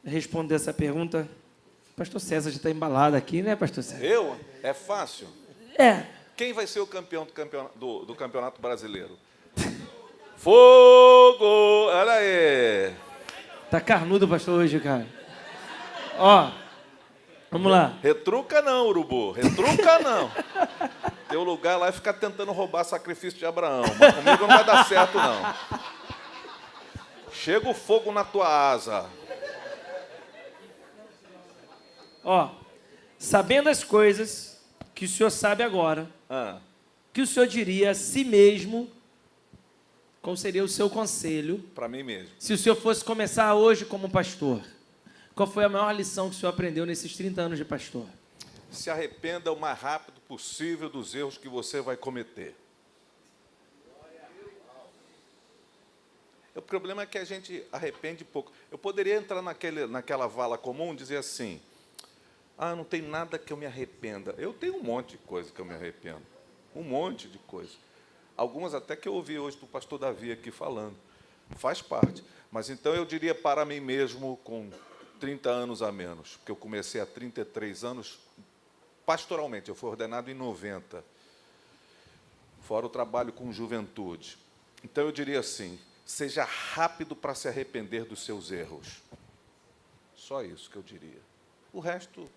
responder essa pergunta. Pastor César já está embalado aqui, né, Pastor César? Eu? É fácil. É. Quem vai ser o campeão do Campeonato Brasileiro? Fogo! Olha aí! Tá carnudo o pastor hoje, cara. Ó, vamos lá. Retruca não, urubu. Retruca não. Teu lugar lá é ficar tentando roubar sacrifício de Abraão. Mas comigo não vai dar certo, não. Chega o fogo na tua asa. Ó, sabendo as coisas que o senhor sabe agora, que o senhor diria a si mesmo, qual seria o seu conselho? Para mim mesmo. Se o senhor fosse começar hoje como pastor, qual foi a maior lição que o senhor aprendeu nesses 30 anos de pastor? Se arrependa o mais rápido possível dos erros que você vai cometer. O problema é que a gente arrepende pouco. Eu poderia entrar naquela vala comum e dizer assim, não tem nada que eu me arrependa. Eu tenho um monte de coisa que eu me arrependo. Um monte de coisa. Algumas até que eu ouvi hoje do pastor Davi aqui falando. Faz parte. Mas então eu diria para mim mesmo com 30 anos a menos, porque eu comecei há 33 anos pastoralmente. Eu fui ordenado em 90. Fora o trabalho com juventude. Então eu diria assim, seja rápido para se arrepender dos seus erros. Só isso que eu diria. O resto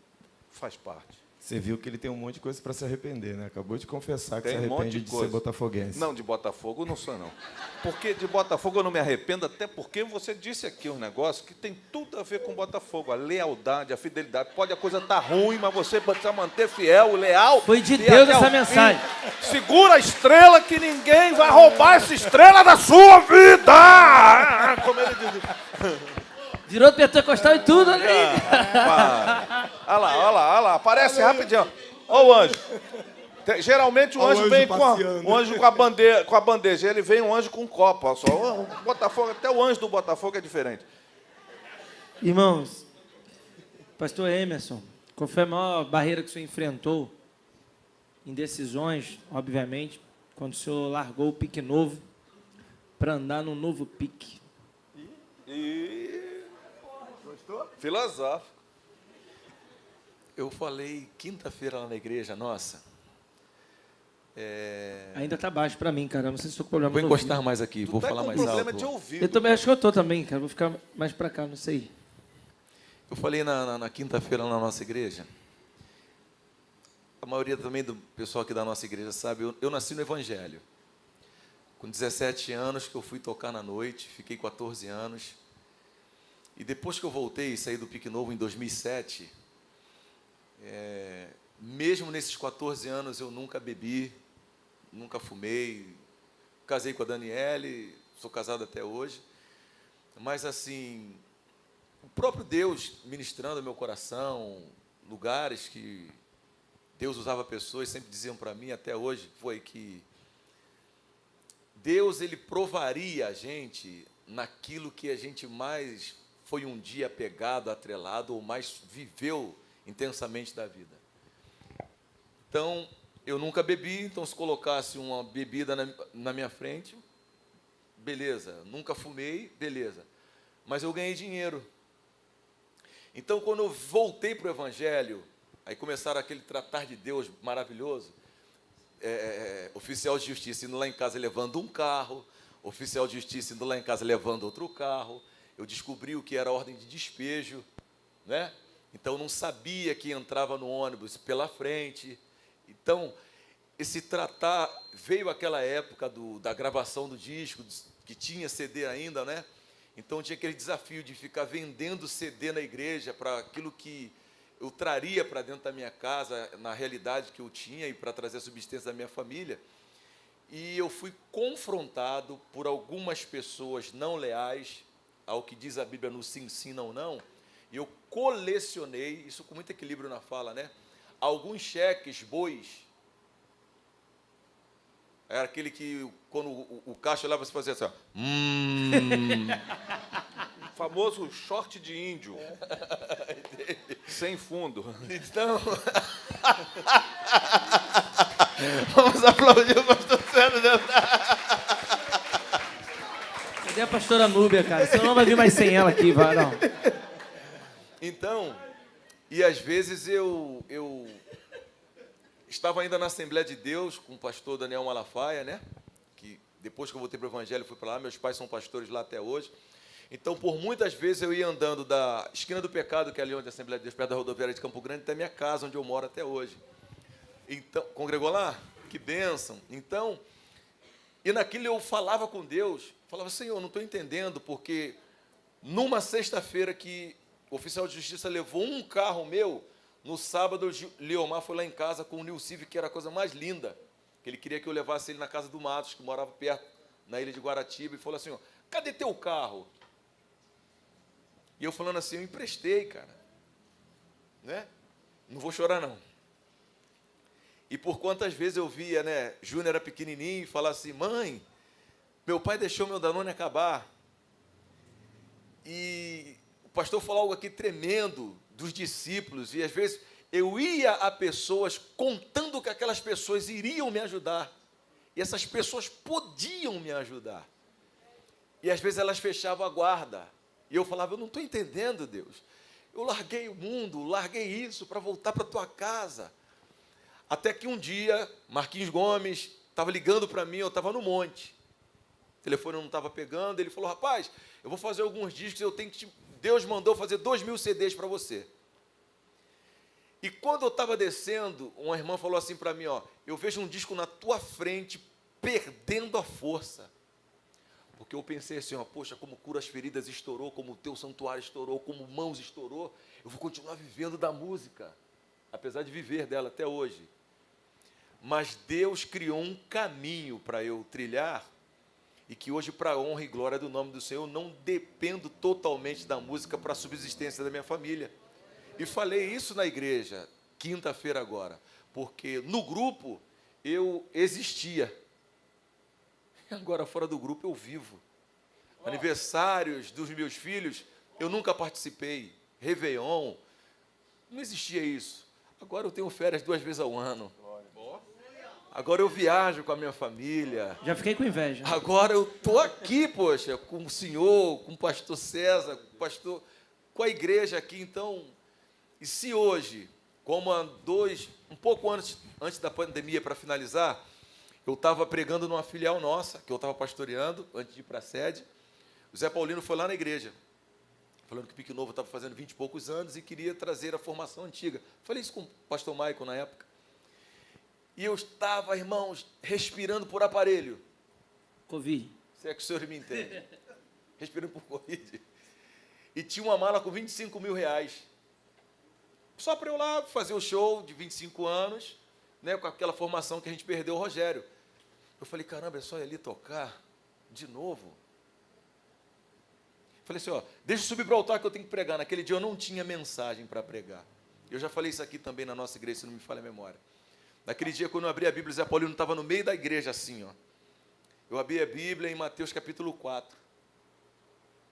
faz parte. Você viu que ele tem um monte de coisa para se arrepender, né? Acabou de confessar que Tem se um monte arrepende de de coisa. ser botafoguense. Não, de Botafogo não sou, não. Porque de Botafogo eu não me arrependo, até porque você disse aqui um negócio que tem tudo a ver com Botafogo. A lealdade, a fidelidade. Pode a coisa estar ruim, mas você precisa manter fiel, leal. Foi de Deus essa mensagem. Segura a estrela que ninguém vai roubar essa estrela da sua vida. Como ele diz. Virou pentecostal e tudo ali. Olha lá. Aparece rapidinho. Olha o anjo. Geralmente o anjo vem com o anjo com a bandeja. Ele vem um anjo com um copo. Olha só. O Botafogo, até o anjo do Botafogo é diferente. Irmãos, pastor Emerson, qual foi a maior barreira que o senhor enfrentou em decisões, obviamente, quando o senhor largou o pique novo para andar num novo pique? Gostou? Filosófico. Eu falei quinta-feira lá na igreja, nossa. Ainda tá baixo para mim, cara. Não sei se estou com problema. Vou encostar mais aqui, vou Tá falar com mais problema alto. de ouvido. Eu também acho que eu tô também, cara. Vou ficar mais para cá, não sei. Eu falei na quinta-feira lá na nossa igreja. A maioria também do pessoal aqui da nossa igreja sabe, eu nasci no Evangelho. Com 17 anos que eu fui tocar na noite, fiquei 14 anos. E depois que eu voltei e saí do Pique Novo em 2007, mesmo nesses 14 anos eu nunca bebi, nunca fumei. Casei com a Daniele, sou casado até hoje. Mas assim, o próprio Deus ministrando meu coração, lugares que Deus usava pessoas, sempre diziam para mim, até hoje, foi que Deus, ele provaria a gente naquilo que a gente mais foi um dia apegado, atrelado, ou mais viveu intensamente da vida. Então, eu nunca bebi, então se colocasse uma bebida na minha frente, beleza. Nunca fumei, beleza. Mas eu ganhei dinheiro. Então, quando eu voltei para o Evangelho, aí começaram aquele tratar de Deus maravilhoso, oficial de justiça indo lá em casa levando um carro, oficial de justiça indo lá em casa levando outro carro. Eu descobri o que era a ordem de despejo, né? Então, eu não sabia que entrava no ônibus pela frente. Então, esse tratar, veio aquela época da gravação do disco, que tinha CD ainda, né? Então, tinha aquele desafio de ficar vendendo CD na igreja para aquilo que eu traria para dentro da minha casa, na realidade que eu tinha, e para trazer a subsistência da minha família. E eu fui confrontado por algumas pessoas não leais ao que diz a Bíblia no sim, sim, não, não. E eu colecionei, isso com muito equilíbrio na fala, né? Alguns cheques bois. Era aquele que, quando o caixa olhava, você fazia assim, ó. O famoso short de índio. Sem fundo. Então, vamos aplaudir o pastor Sérgio. Cadê a pastora Núbia, cara? Senão não vai vir mais sem ela aqui, vai, não. Então, e às vezes eu estava ainda na Assembleia de Deus com o pastor Daniel Malafaia, né? Que depois que eu voltei para o Evangelho, fui para lá, meus pais são pastores lá até hoje. Então, por muitas vezes eu ia andando da esquina do Pecado, que é ali onde a Assembleia de Deus, perto da rodoviária de Campo Grande, até a minha casa, onde eu moro até hoje. Então, congregou lá? Que bênção. Então, e naquilo eu falava com Deus, falava, Senhor, não estou entendendo, porque numa sexta-feira que o oficial de justiça levou um carro meu, no sábado o Liomar foi lá em casa com o New Civic, que era a coisa mais linda, que ele queria que eu levasse ele na casa do Matos, que morava perto, na ilha de Guaratiba, e falou assim, ó, cadê teu carro? E eu falando assim, eu emprestei, cara. Né? Não vou chorar, não. E por quantas vezes eu via, né, Júnior era pequenininho, e falar assim, mãe, meu pai deixou meu Danone acabar. E o pastor falou algo aqui tremendo dos discípulos, e às vezes eu ia a pessoas contando que aquelas pessoas iriam me ajudar, e essas pessoas podiam me ajudar. E às vezes elas fechavam a guarda. E eu falava, eu não estou entendendo, Deus. Eu larguei o mundo, larguei isso para voltar para a tua casa. Até que um dia, Marquinhos Gomes estava ligando para mim, eu estava no monte. O telefone não estava pegando, ele falou, rapaz, eu vou fazer alguns discos, eu tenho que Deus mandou fazer 2.000 CDs para você. E quando eu estava descendo, uma irmã falou assim para mim, ó, eu vejo um disco na tua frente, perdendo a força. Porque eu pensei assim, ó, poxa, como Cura as Feridas estourou, como o Teu Santuário estourou, como Mãos estourou, eu vou continuar vivendo da música, apesar de viver dela até hoje. Mas Deus criou um caminho para eu trilhar, e que hoje, para a honra e glória do nome do Senhor, eu não dependo totalmente da música para a subsistência da minha família. E falei isso na igreja, quinta-feira agora, porque no grupo eu existia. Agora, fora do grupo, eu vivo. Aniversários dos meus filhos, eu nunca participei. Réveillon, não existia isso. Agora eu tenho férias 2 vezes ao ano. Agora eu viajo com a minha família. Já fiquei com inveja. Agora eu estou aqui, poxa, com o senhor, com o pastor César, com a igreja aqui. Então, e se hoje, como um pouco antes da pandemia, para finalizar, eu estava pregando numa filial nossa, que eu estava pastoreando, antes de ir para a sede. O Zé Paulino foi lá na igreja, falando que o Pique Novo estava fazendo 20 e poucos anos e queria trazer a formação antiga. Falei isso com o pastor Maicon na época. E eu estava, irmãos, respirando por aparelho. Covid. Se é que o senhor me entende. Respirando por Covid. E tinha uma mala com 25 mil reais. Só para eu lá fazer o show de 25 anos, né, com aquela formação que a gente perdeu o Rogério. Eu falei, caramba, é só ir ali tocar de novo? Falei assim, ó, deixa eu subir para o altar que eu tenho que pregar. Naquele dia eu não tinha mensagem para pregar. Eu já falei isso aqui também na nossa igreja, se não me falha a memória. Naquele dia, quando eu abri a Bíblia, Zé Paulino estava no meio da igreja assim, ó. Eu abri a Bíblia em Mateus capítulo 4.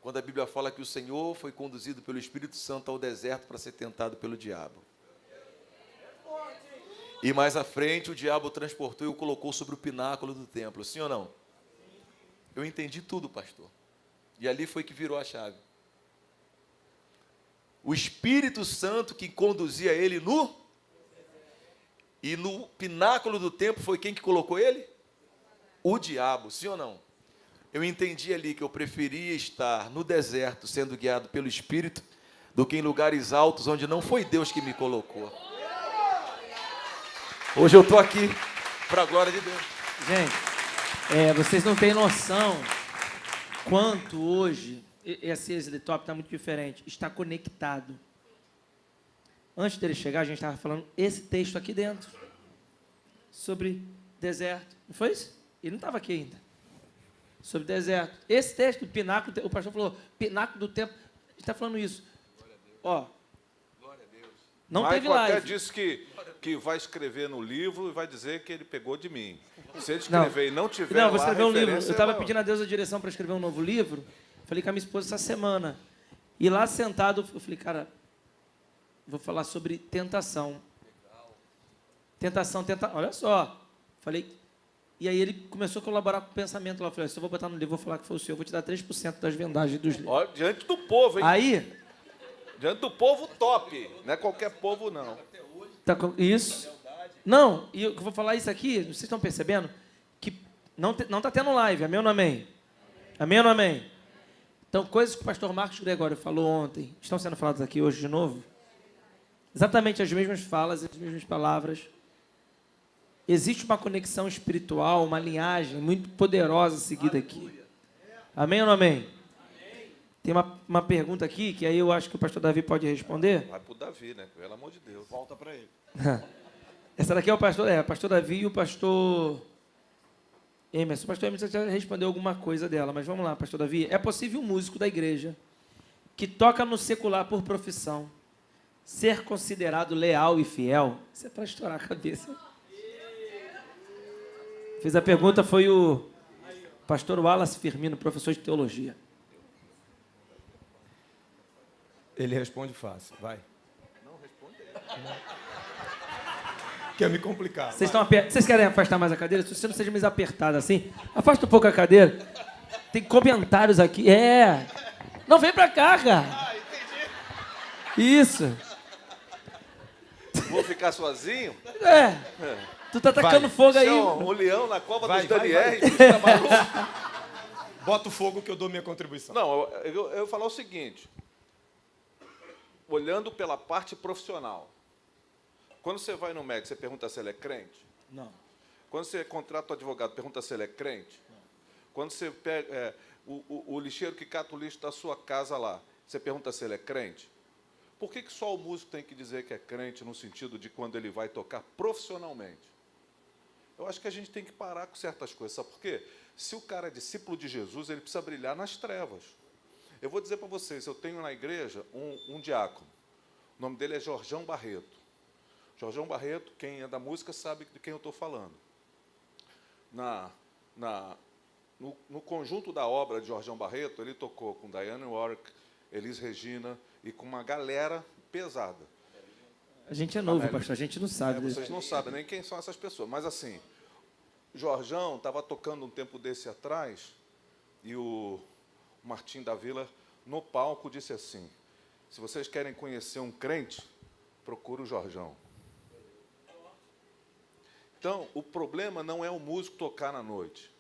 Quando a Bíblia fala que o Senhor foi conduzido pelo Espírito Santo ao deserto para ser tentado pelo diabo. E mais à frente, o diabo o transportou e o colocou sobre o pináculo do templo. Sim ou não? Eu entendi tudo, pastor. E ali foi que virou a chave. O Espírito Santo que conduzia ele E no pináculo do templo foi quem que colocou ele? O diabo. Sim ou não? Eu entendi ali que eu preferia estar no deserto, sendo guiado pelo Espírito, do que em lugares altos onde não foi Deus que me colocou. Hoje eu estou aqui para a glória de Deus. Gente, vocês não têm noção quanto hoje esse Exlitop está muito diferente. Está conectado. Antes dele chegar, a gente estava falando esse texto aqui dentro. Sobre deserto. Não foi isso? Ele não estava aqui ainda. Sobre deserto. Esse texto do pináculo, o pastor falou, pináculo do templo. A gente está falando isso. Ó. Não teve live. Até disse que vai escrever no livro e vai dizer que ele pegou de mim. Se ele escrever e não tiver Não, vou escrever um livro. Eu estava lá... pedindo a Deus a direção para escrever um novo livro. Falei com a minha esposa essa semana. E lá sentado, eu falei, cara, vou falar sobre tentação. Tentação. Olha só. Falei. E aí ele começou a colaborar com o pensamento lá. Eu falei, se eu vou botar no livro, vou falar que foi o senhor, eu vou te dar 3% das vendagens dos livros. Olha, diante do povo, hein? Aí, Diante do povo top, não é qualquer povo, não. Isso. Não, e eu vou falar isso aqui, vocês estão percebendo? Que não está tendo live, amém ou não amém? Amém ou não amém? Então, coisas que o pastor Marcos Gregório falou ontem, estão sendo faladas aqui hoje de novo. Exatamente as mesmas falas, as mesmas palavras. Existe uma conexão espiritual, uma linhagem muito poderosa seguida aqui. Amém ou não amém? Tem uma pergunta aqui, que aí eu acho que o pastor Davi pode responder. Vai pro Davi, né? Pelo amor de Deus. Volta para ele. Essa daqui é o pastor Davi e o pastor Emerson. O pastor Emerson já respondeu alguma coisa dela, mas vamos lá, pastor Davi. É possível um músico da igreja que toca no secular por profissão ser considerado leal e fiel? Isso é para estourar a cabeça. Fez a pergunta, foi o pastor Wallace Firmino, professor de teologia. Ele responde fácil, vai. Não responde. Quer me complicar. Vocês querem afastar mais a cadeira? Se você não seja mais apertado assim, afasta um pouco a cadeira. Tem comentários aqui. Não, vem pra cá, cara. Isso. Vou ficar sozinho? Tu tá tacando fogo aí. O leão na cova dos Daniel. Bota o fogo que eu dou minha contribuição. Não, eu vou falar o seguinte. Olhando pela parte profissional. Quando você vai no médico, você pergunta se ele é crente? Não. Quando você contrata o advogado, pergunta se ele é crente? Não. Quando você pega o lixeiro que cata o lixo da sua casa lá, você pergunta se ele é crente? Por que só o músico tem que dizer que é crente no sentido de quando ele vai tocar profissionalmente? Eu acho que a gente tem que parar com certas coisas. Sabe por quê? Se o cara é discípulo de Jesus, ele precisa brilhar nas trevas. Eu vou dizer para vocês, eu tenho na igreja um diácono. O nome dele é Jorjão Barreto. Jorjão Barreto, quem é da música sabe de quem eu estou falando. No conjunto da obra de Jorjão Barreto, ele tocou com Diane Warwick, Elis Regina e com uma galera pesada. A gente é novo, pastor, a gente não sabe. Vocês não sabem nem quem são essas pessoas. Mas assim, Jorjão estava tocando um tempo desse atrás e o Martim da Vila, no palco, disse assim: se vocês querem conhecer um crente, procura o Jorjão. Então, o problema não é o músico tocar na noite,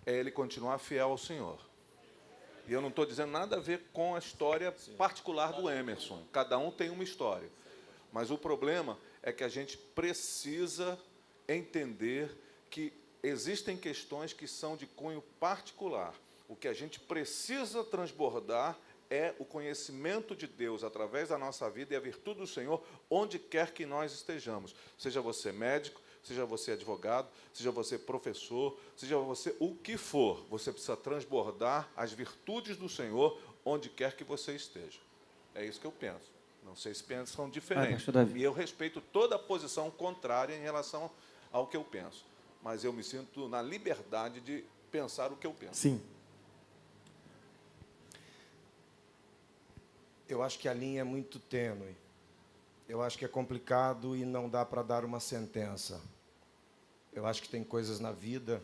é ele continuar fiel ao Senhor. E eu não estou dizendo nada a ver com a história particular do Emerson. Cada um tem uma história. Mas o problema é que a gente precisa entender que existem questões que são de cunho particular. O que a gente precisa transbordar é o conhecimento de Deus através da nossa vida e a virtude do Senhor, onde quer que nós estejamos. Seja você médico, seja você advogado, seja você professor, seja você o que for, você precisa transbordar as virtudes do Senhor onde quer que você esteja. É isso que eu penso. Não sei se pensam diferente. E eu respeito toda a posição contrária em relação ao que eu penso. Mas eu me sinto na liberdade de pensar o que eu penso. Sim. Eu acho que a linha é muito tênue. Eu acho que é complicado e não dá para dar uma sentença. Eu acho que tem coisas na vida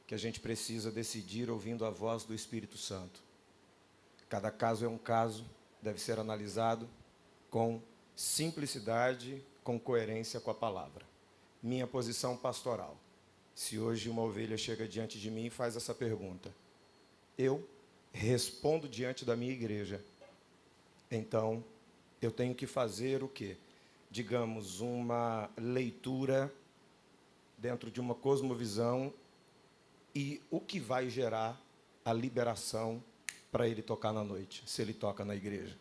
que a gente precisa decidir ouvindo a voz do Espírito Santo. Cada caso é um caso, deve ser analisado com simplicidade, com coerência com a palavra. Minha posição pastoral. Se hoje uma ovelha chega diante de mim e faz essa pergunta, eu respondo diante da minha igreja. Então, eu tenho que fazer o quê? Digamos, uma leitura dentro de uma cosmovisão e o que vai gerar a liberação para ele tocar na noite, se ele toca na igreja.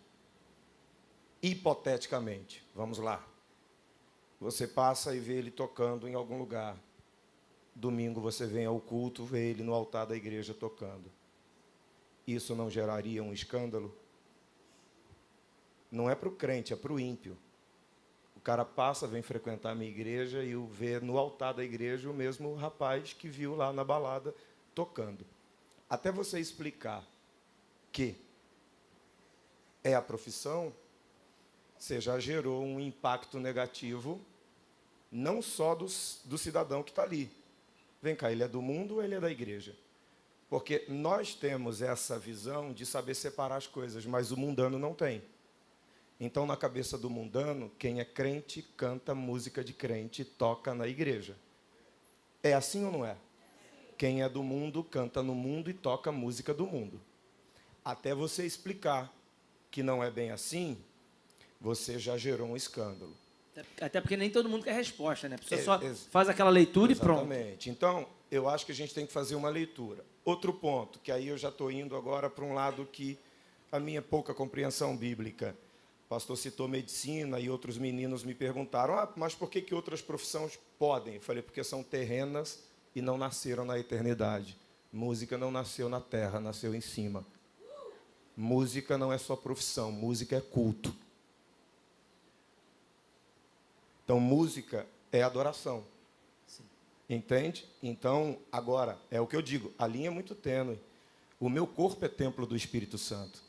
Hipoteticamente, vamos lá. Você passa e vê ele tocando em algum lugar. Domingo você vem ao culto, vê ele no altar da igreja tocando. Isso não geraria um escândalo? Não é para o crente, é para o ímpio. O cara passa, vem frequentar a minha igreja e vê no altar da igreja o mesmo rapaz que viu lá na balada tocando. Até você explicar que é a profissão, você já gerou um impacto negativo, não só do cidadão que está ali. Vem cá, ele é do mundo ou ele é da igreja? Porque nós temos essa visão de saber separar as coisas, mas o mundano não tem. Então, na cabeça do mundano, quem é crente canta música de crente e toca na igreja. É assim ou não é? Quem é do mundo canta no mundo e toca música do mundo. Até você explicar que não é bem assim, você já gerou um escândalo. Até porque nem todo mundo quer resposta, né? A pessoa só Ex- faz aquela leitura e pronto. Exatamente. Então, eu acho que a gente tem que fazer uma leitura. Outro ponto, que aí eu já estou indo agora para um lado que a minha pouca compreensão bíblica. O pastor citou medicina e outros meninos me perguntaram, mas por que outras profissões podem? Eu falei, porque são terrenas e não nasceram na eternidade. Música não nasceu na terra, nasceu em cima. Música não é só profissão, música é culto. Então, música é adoração. Sim. Entende? Então, agora, é o que eu digo, a linha é muito tênue. O meu corpo é templo do Espírito Santo.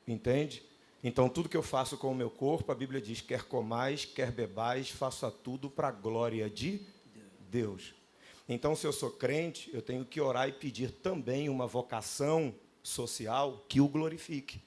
Entende? Então, tudo que eu faço com o meu corpo, a Bíblia diz, quer comais, quer bebais, faça tudo para a glória de Deus. Então, se eu sou crente, eu tenho que orar e pedir também uma vocação social que o glorifique.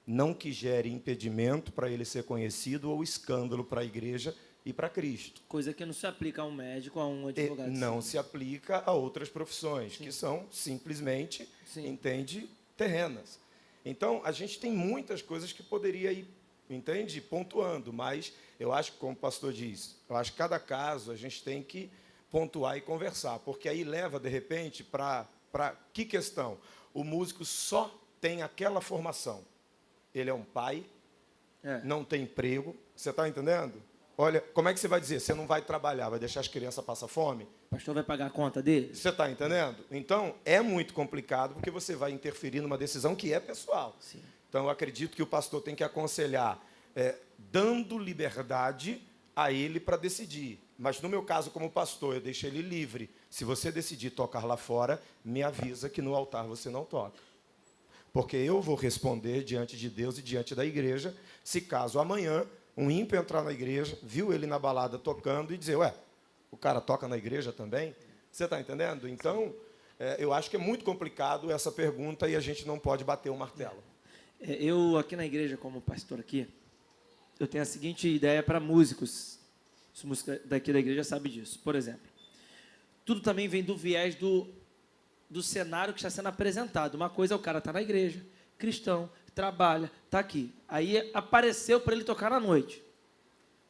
Não que gere impedimento para ele ser conhecido ou escândalo para a igreja e para Cristo. Coisa que não se aplica a um médico, a um advogado. Não se aplica a outras profissões, que são simplesmente, entende, terrenas. Então, a gente tem muitas coisas que poderia ir, entende, pontuando, mas eu acho que, como o pastor diz, eu acho que cada caso a gente tem que pontuar e conversar, porque aí leva, de repente, para que questão? O músico só tem aquela formação. Ele é um pai, não tem emprego, você está entendendo? Olha, como é que você vai dizer? Você não vai trabalhar, vai deixar as crianças passar fome? O pastor vai pagar a conta dele? Você está entendendo? Então, é muito complicado, porque você vai interferir numa decisão que é pessoal. Sim. Então, eu acredito que o pastor tem que aconselhar, dando liberdade a ele para decidir. Mas, no meu caso, como pastor, eu deixo ele livre. Se você decidir tocar lá fora, me avisa que no altar você não toca. Porque eu vou responder diante de Deus e diante da igreja, se caso amanhã um ímpio entrar na igreja, viu ele na balada tocando e dizer, o cara toca na igreja também? Você está entendendo? Então, eu acho que é muito complicado essa pergunta e a gente não pode bater o martelo. Eu, aqui na igreja, como pastor aqui, eu tenho a seguinte ideia para músicos. Os músicos daqui da igreja sabem disso. Por exemplo, tudo também vem do viés do cenário que está sendo apresentado. Uma coisa é o cara estar na igreja, cristão, trabalha, está aqui. Aí apareceu para ele tocar na noite.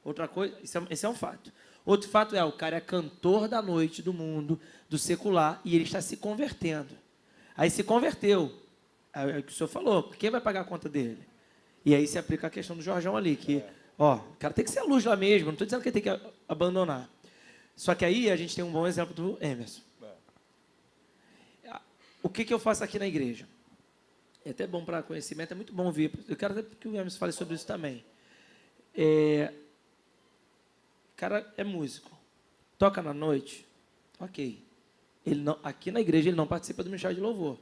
Outra coisa, esse é um fato. Outro fato é, o cara é cantor da noite do mundo, do secular, e ele está se convertendo. Aí se converteu. É o que o senhor falou, quem vai pagar a conta dele? E aí se aplica a questão do Jorjão ali, que, o cara tem que ser a luz lá mesmo, não estou dizendo que ele tem que abandonar. Só que aí a gente tem um bom exemplo do Emerson. O que eu faço aqui na igreja? É até bom para conhecimento, é muito bom ouvir. Eu quero até que o Emerson fale sobre isso também. O cara é músico, toca na noite, ok. Ele não, aqui na igreja ele não participa do ministério de louvor,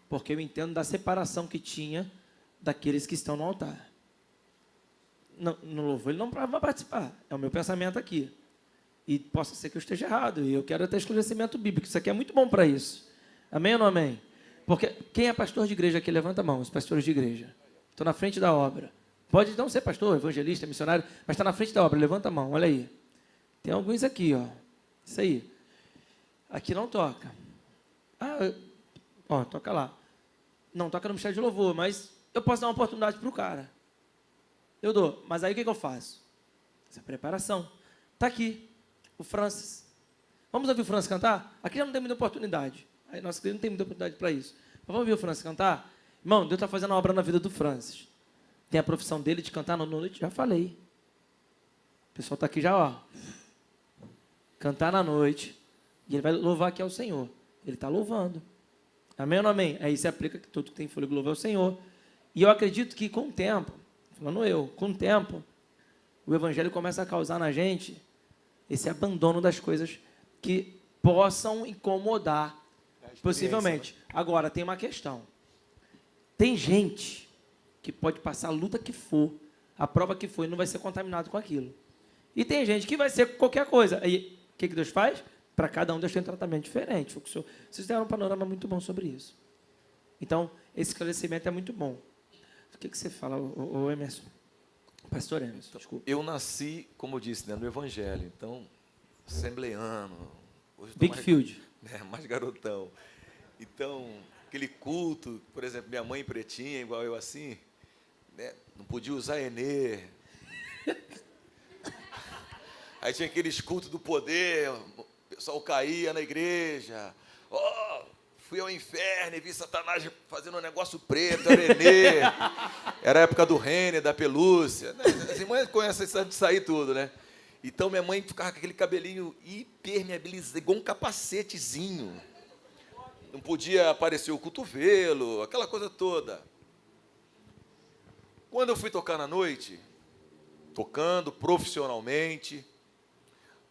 porque eu entendo da separação que tinha daqueles que estão no altar. No louvor ele não vai participar, é o meu pensamento aqui. E possa ser que eu esteja errado, e eu quero até esclarecimento bíblico, isso aqui é muito bom para isso. Amém ou não amém? Porque quem é pastor de igreja aqui, levanta a mão, os pastores de igreja. Estou na frente da obra. Pode não ser pastor, evangelista, missionário, mas está na frente da obra, levanta a mão, olha aí. Tem alguns aqui, isso aí. Aqui não toca. Toca lá. Não toca no ministério de louvor, mas eu posso dar uma oportunidade para o cara. Eu dou, mas aí o que eu faço? Essa preparação. Está aqui, o Francis. Vamos ouvir o Francis cantar? Aqui já não tem muita oportunidade. Aí nossa igreja não tem muita oportunidade para isso. Mas vamos ouvir o Francis cantar? Irmão, Deus está fazendo uma obra na vida do Francis. Tem a profissão dele de cantar na noite, já falei. O pessoal está aqui já, cantar na noite. E ele vai louvar aqui ao Senhor. Ele está louvando. Amém ou não amém? Aí se aplica que todo que tem fôlego louva ao Senhor. E eu acredito que com o tempo, com o tempo, o Evangelho começa a causar na gente esse abandono das coisas que possam incomodar, possivelmente. Agora, tem uma questão. Tem gente que pode passar a luta que for, a prova que for, e não vai ser contaminado com aquilo. E tem gente que vai ser qualquer coisa. E o que Deus faz? Para cada um, Deus tem um tratamento diferente. Vocês deram um panorama muito bom sobre isso. Então, esse esclarecimento é muito bom. O que você fala, Emerson? Pastor Emerson, desculpa. Eu nasci, como eu disse, né, no Evangelho. Então, assembleano. Hoje eu tô Big mais, Field. mais garotão. Então, aquele culto, por exemplo, minha mãe pretinha, igual eu assim, né, não podia usar Enê. Aí tinha aqueles cultos do poder, o pessoal caía na igreja. Oh, fui ao inferno e vi Satanás fazendo um negócio preto, era Enê. Era a época do Renner, da pelúcia. As irmãs conhecem isso aí tudo, né? Então, minha mãe ficava com aquele cabelinho hipermeabilizado, igual um capacetezinho. Não podia aparecer o cotovelo, aquela coisa toda. Quando eu fui tocar na noite, tocando profissionalmente,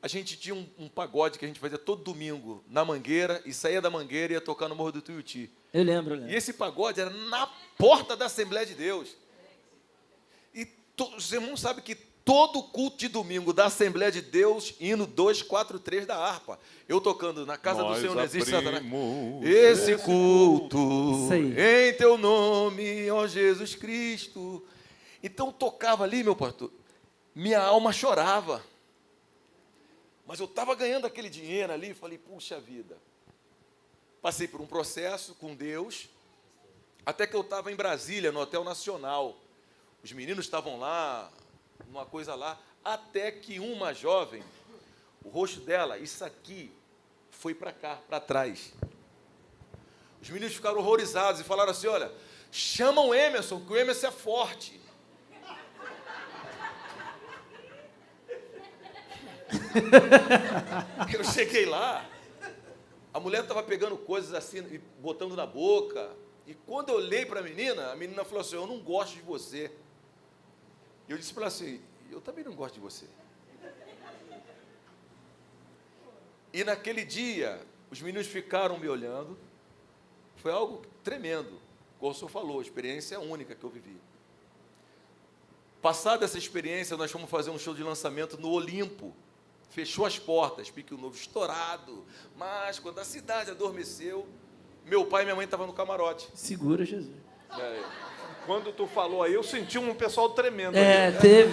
a gente tinha um pagode que a gente fazia todo domingo na Mangueira, e saía da Mangueira e ia tocar no Morro do Tuiuti. Eu lembro. E esse pagode era na porta da Assembleia de Deus. E os irmãos sabem que todo culto de domingo da Assembleia de Deus, hino 243 da harpa. Eu tocando na casa do Senhor, não existe Satanás. Esse culto em teu nome, ó Jesus Cristo. Então tocava ali, meu pastor, minha alma chorava. Mas eu estava ganhando aquele dinheiro ali, falei, puxa vida. Passei por um processo com Deus, até que eu estava em Brasília, no Hotel Nacional. Os meninos estavam lá, uma coisa lá, até que uma jovem, o rosto dela, isso aqui, foi para cá, para trás. Os meninos ficaram horrorizados e falaram assim, olha, chama o Emerson, que o Emerson é forte. Eu cheguei lá, a mulher estava pegando coisas assim e botando na boca, e quando eu olhei para a menina falou assim, eu não gosto de você. E eu disse para ela assim, eu também não gosto de você. E naquele dia, os meninos ficaram me olhando, foi algo tremendo, como o senhor falou, experiência única que eu vivi. Passada essa experiência, nós fomos fazer um show de lançamento no Olimpo, fechou as portas, Pique o Novo estourado, mas quando a cidade adormeceu, meu pai e minha mãe estavam no camarote. Segura, Jesus. Quando tu falou aí, eu senti um pessoal tremendo. Teve.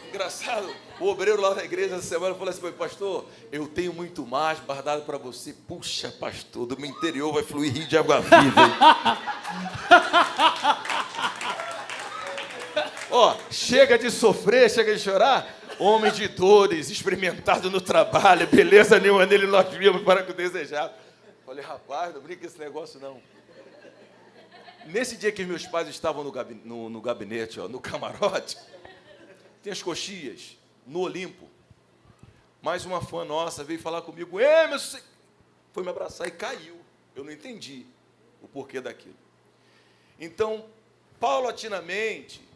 Engraçado, o obreiro lá na igreja essa semana falou assim, pastor, eu tenho muito mais guardado para você. Puxa, pastor, do meu interior vai fluir rio de água viva, hein? Ó, chega de sofrer, chega de chorar. Homem de dores, experimentado no trabalho, beleza nenhuma nele nós vimos para que o desejado. Falei, rapaz, não brinca esse negócio não. Nesse dia que meus pais estavam no gabinete, ó, no camarote, tem as coxias, no Olimpo. Mais uma fã nossa veio falar comigo, Emerson, foi me abraçar e caiu. Eu não entendi o porquê daquilo. Então, paulatinamente,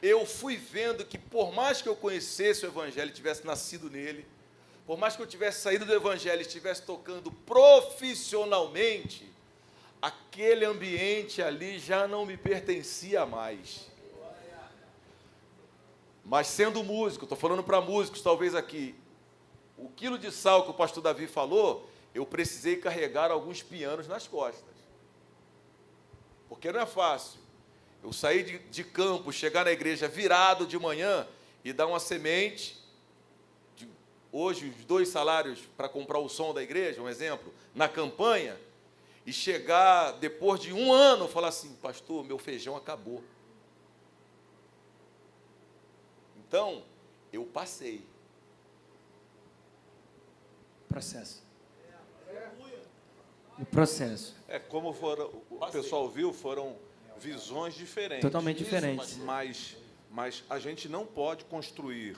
eu fui vendo que por mais que eu conhecesse o Evangelho e tivesse nascido nele, por mais que eu tivesse saído do Evangelho e estivesse tocando profissionalmente, aquele ambiente ali já não me pertencia mais. Mas sendo músico, estou falando para músicos talvez aqui, o quilo de sal que o pastor Davi falou, eu precisei carregar alguns pianos nas costas. Porque não é fácil. Eu sair de campo, chegar na igreja virado de manhã e dar uma semente, hoje os 2 salários para comprar o som da igreja, um exemplo, na campanha, e chegar depois de 1 ano, falar assim, pastor, meu feijão acabou. Então, eu passei. Processo. O processo. Como o pessoal viu, foram visões diferentes. Totalmente diferentes. Mas a gente não pode construir,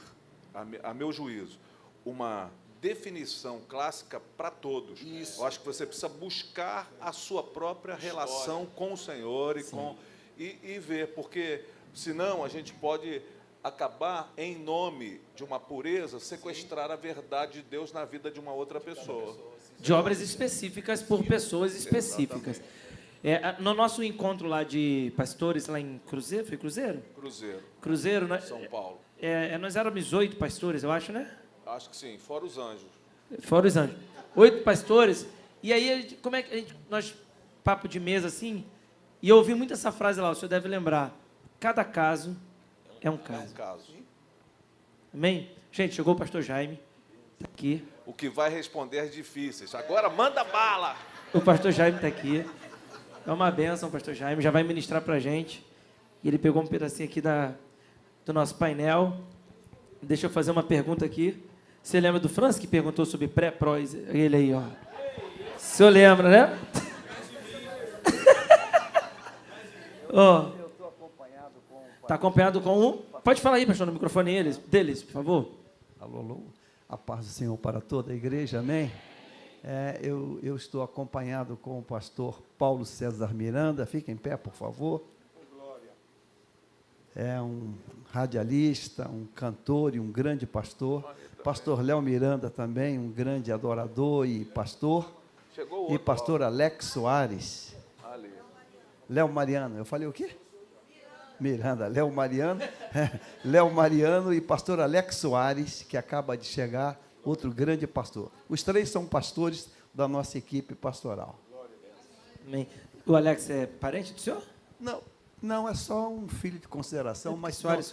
a meu juízo, uma definição clássica para todos. Isso. Eu acho que você precisa buscar a sua própria relação com o Senhor e ver, porque senão a gente pode acabar, em nome de uma pureza, sequestrar a verdade de Deus na vida de uma outra pessoa. De obras específicas por pessoas específicas. No nosso encontro lá de pastores, lá em Cruzeiro, foi Cruzeiro? Cruzeiro, né? São Paulo. Nós éramos 8 pastores, eu acho, né? Acho que sim, fora os anjos. Fora os anjos. 8 pastores. E aí, como é que nós, papo de mesa assim, e eu ouvi muito essa frase lá, o senhor deve lembrar. cada caso é um É um caso. caso. Amém? Gente, chegou o pastor Jaime, está aqui. O que vai responder as difíceis. Agora manda bala! O pastor Jaime está aqui. É uma bênção, o pastor Jaime. Já vai ministrar para a gente. E ele pegou um pedacinho aqui do nosso painel. Deixa eu fazer uma pergunta aqui. Você lembra do Franz que perguntou sobre pré-prós? Ele aí, ó. O senhor lembra, né? Ó. Está acompanhado com um... Pode falar aí, pastor, no microfone deles, por favor. Alô, alô. A paz do Senhor para toda a igreja, amém? Eu estou acompanhado com o pastor Paulo César Miranda. Fique em pé, por favor. É um radialista, um cantor e um grande pastor. Pastor Léo Miranda também, um grande adorador e pastor. Chegou o outro. E pastor Alex Soares. Ali. Léo Mariano, eu falei o quê? Miranda, Léo Mariano. Léo Mariano e pastor Alex Soares, que acaba de chegar, outro grande pastor. Os três são pastores da nossa equipe pastoral. Amém. O Alex é parente do senhor? Não, é só um filho de consideração, mas Soares.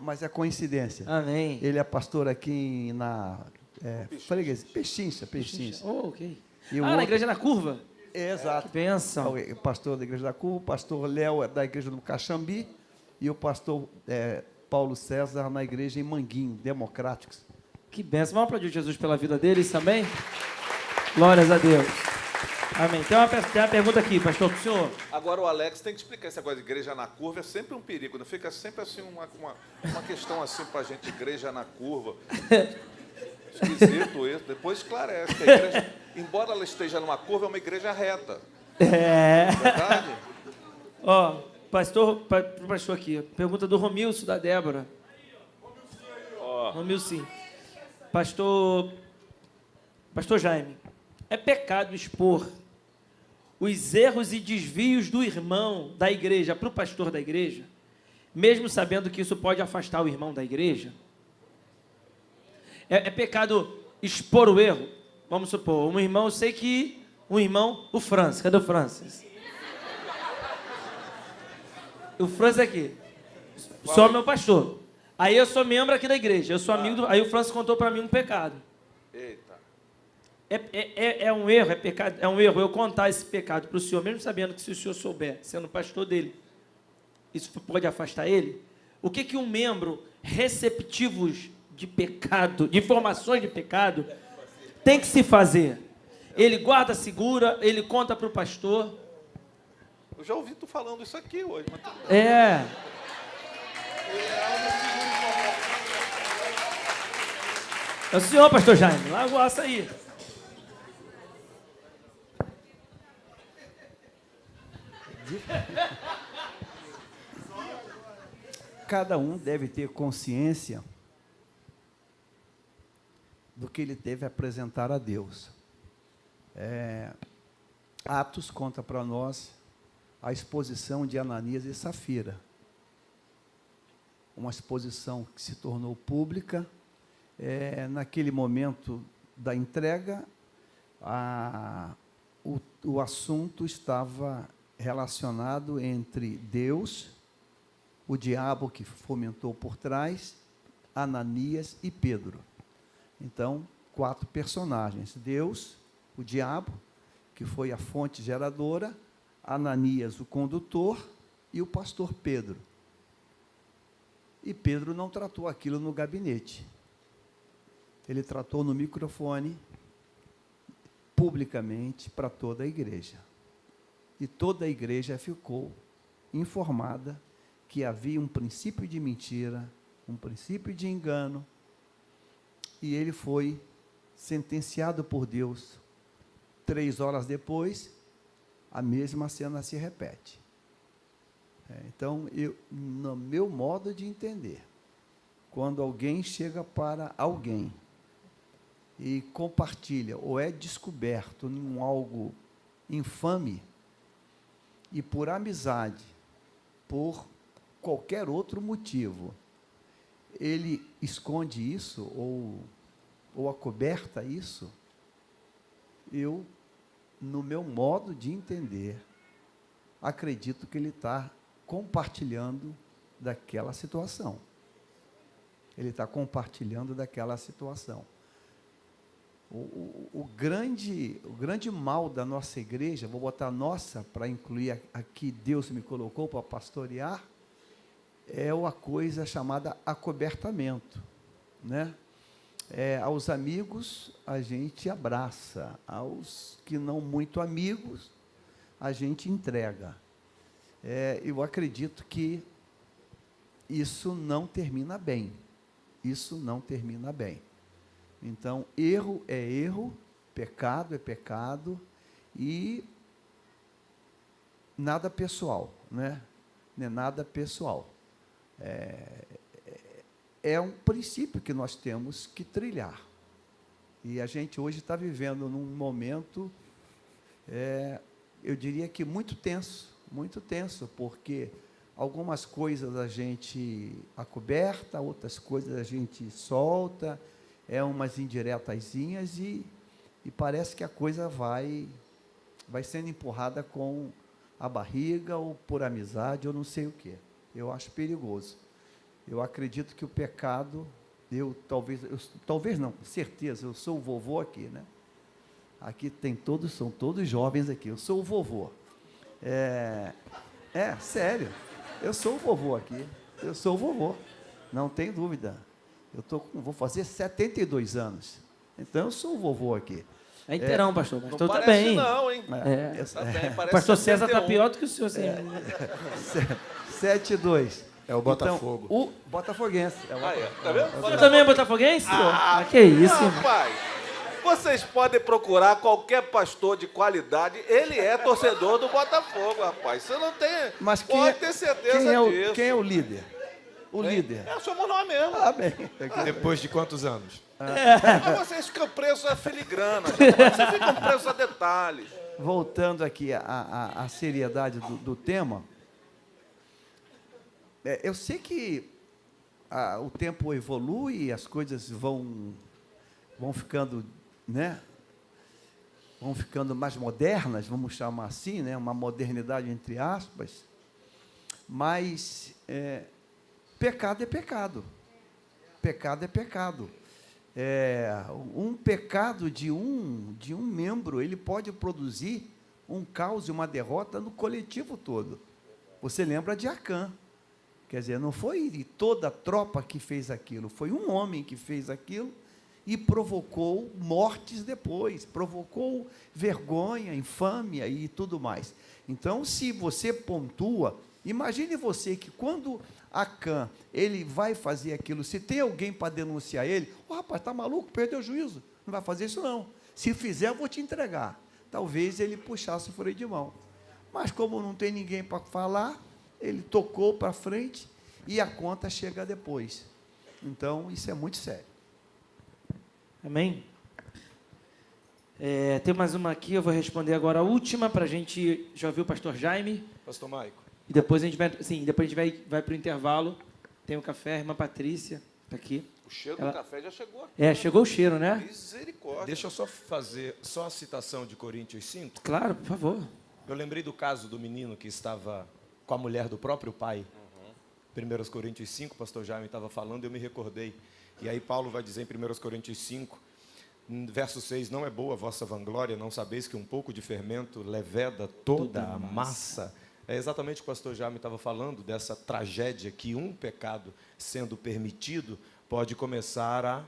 mas é coincidência. Amém. Ele é pastor aqui na freguesia, Pechincha. Oh, ok. E o Na outro- igreja na curva? Exato. Que bênção. O pastor da Igreja da Curva, o pastor Léo é da Igreja do Caxambi e o pastor Paulo César na Igreja em Manguinho, Democráticos. Que bênção. Vamos aplaudir Jesus pela vida deles também? Glórias a Deus. Amém. Tem uma pergunta aqui, pastor, para o senhor. Agora o Alex tem que explicar esse negócio de igreja na curva, é sempre um perigo, não fica sempre assim uma questão assim pra gente, igreja na curva. Esquisito isso, depois esclarece que a igreja, embora ela esteja numa curva, é uma igreja reta. Verdade? Ó, pastor aqui, pergunta do Romilson, da Débora. Romilson, sim. Pastor Jaime, é pecado expor os erros e desvios do irmão da igreja para o pastor da igreja, mesmo sabendo que isso pode afastar o irmão da igreja? É pecado expor o erro? Vamos supor, um irmão, eu sei que o Francis, cadê o Francis? O Francis é aqui. Sou meu pastor. Aí eu sou membro aqui da igreja, eu sou amigo aí o Francis contou para mim um pecado. Eita. É um erro, é pecado, é um erro eu contar esse pecado para o senhor, mesmo sabendo que se o senhor souber, sendo pastor dele, isso pode afastar ele? O que um membro receptivos de pecado, de informações de pecado, tem que se fazer? Ele guarda, segura, ele conta para o pastor. Eu já ouvi tu falando isso aqui hoje. Mas É o senhor, pastor Jaime, larga o aço aí. Cada um deve ter consciência do que ele deve apresentar a Deus. Atos conta para nós a exposição de Ananias e Safira. Uma exposição que se tornou pública. Naquele momento da entrega, o assunto estava relacionado entre Deus, o diabo que fomentou por trás, Ananias e Pedro. Então, 4 personagens: Deus, o diabo, que foi a fonte geradora, Ananias, o condutor, e o pastor Pedro. E Pedro não tratou aquilo no gabinete. Ele tratou no microfone, publicamente, para toda a igreja. E toda a igreja ficou informada que havia um princípio de mentira, um princípio de engano, e ele foi sentenciado por Deus. 3 horas depois, a mesma cena se repete. Então, no meu modo de entender, quando alguém chega para alguém e compartilha, ou é descoberto em algo infame, e por amizade, por qualquer outro motivo, ele esconde isso, ou acoberta isso, eu, no meu modo de entender, acredito que ele está compartilhando daquela situação. Ele está compartilhando daquela situação. O grande mal da nossa igreja, vou botar nossa para incluir aqui, Deus me colocou para pastorear, é a coisa chamada acobertamento, né? Aos amigos a gente abraça, aos que não muito amigos a gente entrega. Eu acredito que isso não termina bem. Isso não termina bem. Então, erro é erro, pecado é pecado e nada pessoal, né? Não é nada pessoal. É um princípio que nós temos que trilhar. E a gente hoje está vivendo num momento, eu diria que muito tenso, porque algumas coisas a gente acoberta, outras coisas a gente solta, umas indiretazinhas e parece que a coisa vai sendo empurrada com a barriga ou por amizade ou não sei o quê. Eu acho perigoso. Eu acredito que o pecado, talvez não, com certeza, eu sou o vovô aqui, né? Aqui são todos jovens aqui, eu sou o vovô. Sério, eu sou o vovô aqui, eu sou o vovô, não tem dúvida. Vou fazer 72 anos, então eu sou o vovô aqui. É inteirão, pastor. Não Pastor parece tá bem. não, hein? Tá bem, parece pastor César está 71. pior do que o senhor. Assim. 7-2. É o Botafogo. Então, o botafoguense. Tá vendo? Você também é botafoguense? Que isso, irmão. Rapaz, vocês podem procurar qualquer pastor de qualidade, ele é torcedor do Botafogo, rapaz. Você não tem. Mas pode ter certeza disso. Quem é o líder? Líder. Somos nós mesmo. Bem. Depois de quantos anos? Mas vocês ficam presos a filigrana, vocês ficam presos a detalhes. Voltando aqui à seriedade do tema, eu sei que o tempo evolui, as coisas vão ficando, né? Vão ficando mais modernas, vamos chamar assim, né? Uma modernidade entre aspas, mas pecado é pecado. Pecado é pecado. Um pecado de um membro, ele pode produzir um caos e uma derrota no coletivo todo. Você lembra de Acã. Quer dizer, não foi toda a tropa que fez aquilo, foi um homem que fez aquilo e provocou mortes depois, provocou vergonha, infâmia e tudo mais. Então, se você pontua, imagine você que quando Acã, ele vai fazer aquilo, se tem alguém para denunciar ele, rapaz, está maluco, perdeu o juízo, não vai fazer isso não. Se fizer, eu vou te entregar. Talvez ele puxasse o freio de mão. Mas como não tem ninguém para falar, ele tocou para frente e a conta chega depois. Então, isso é muito sério. Amém? Tem mais uma aqui, eu vou responder agora a última, para a gente já ouvir o pastor Jaime. Pastor Maico. E depois a gente vai para o intervalo. Tem o café, a irmã Patrícia está aqui. O cheiro do café já chegou aqui. Chegou o cheiro, né? Misericórdia. Deixa eu só fazer a citação de Coríntios 5. Claro, por favor. Eu lembrei do caso do menino que estava com a mulher do próprio pai. 1 Coríntios 5, o pastor Jaime estava falando, eu me recordei. E aí Paulo vai dizer em 1 Coríntios 5, verso 6, não é boa a vossa vanglória, não sabeis que um pouco de fermento leveda toda a massa. É exatamente o que o pastor Jaime estava falando, dessa tragédia que um pecado sendo permitido pode começar a